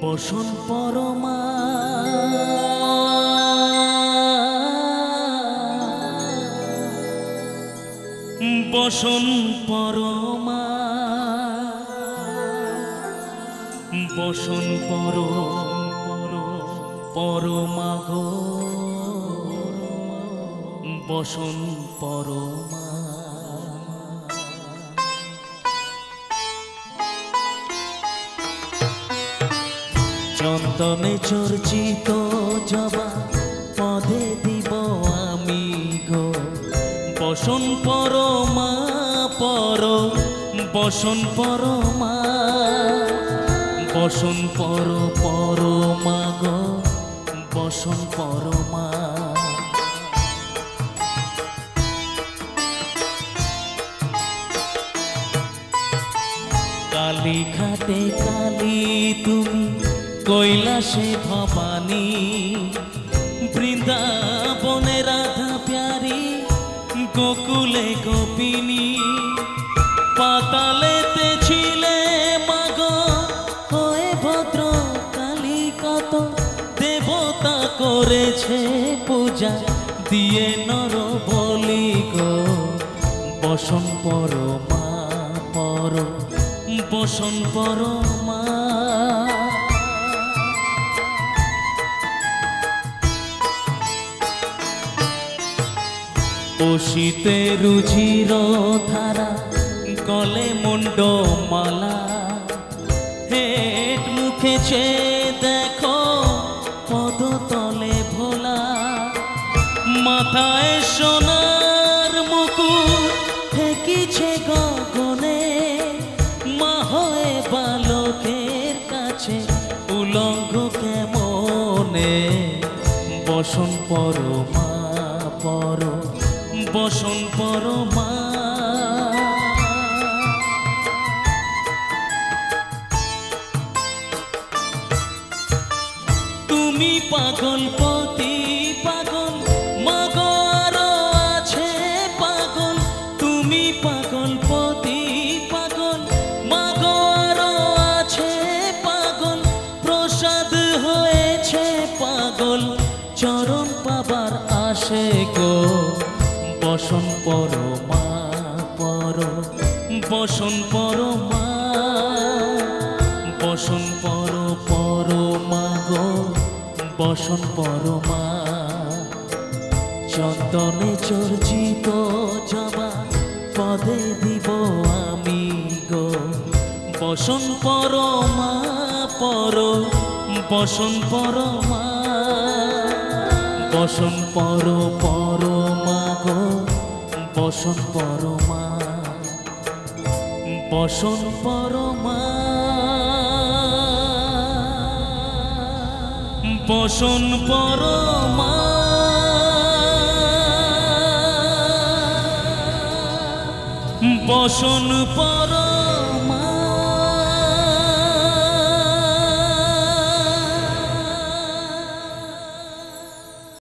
বসন পরমা বসন পরমা বসন পরমা গো বসন পরমা চন্দনে চর্চিত জবা পদে দিব আমি গো বসন পরমা বসন পরমা বসন পরমা গো বসন পরমা কালী ঘাটে কালী তুমি কৈলাসে ভবানী বৃন্দাবনে রাধা প্যারি গোকুলে গোপিনী পাতালেতে ছিলে মাগো হয়ে ভদ্র কালী কত দেবতা করেছে পূজা দিয়ে নর বলি গো বসন পরমা বসন পরমা ওশিতে রুচির ধারা গলে মুন্ড মালা হেট মুখে চেয়ে দেখো পদতলে ভোলা মাথায় সোনার মুকুট ঠেকিছে গগনে মা হয়ে বালকের কাছে উলঙ্গ কেমনে বসন পরমা বসন পরমা তুমি পাগল পতি পাগল মাগো আরো আছে পাগল তুমি পাগল পতি পাগল মাগো আরো আছে পাগল প্রসাদ হয়েছে পাগল চরণ পাবার আসে গো বসন পরমা বসন পরমা বসন পরমা গো বসন পরমা চন্দনে চর্চিত জবা পদে দিব আমি গো বসন পরমা বসন পরমা বসন পরমা গো বসন পরমা বসন পরমা বসন পরমা বসন পরমা